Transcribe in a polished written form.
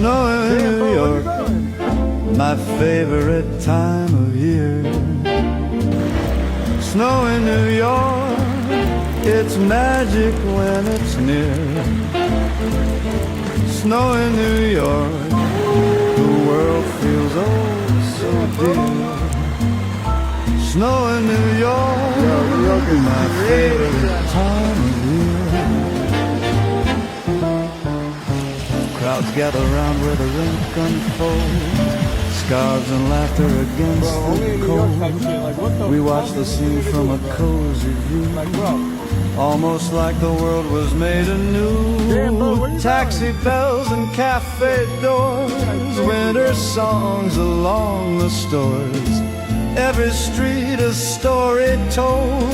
Snow in New York, my favorite time of year. Snow in New York, it's magic when it's near. Snow in New York, the world feels oh so dear. Snow in New York, my favorite time of year. Crowds gather round where the rink unfolds, scarves and laughter against the cold. We watch the scene from a cozy view, almost like the world was made anew. Taxi bells and cafe doors, winter songs along the stores, every street a story told.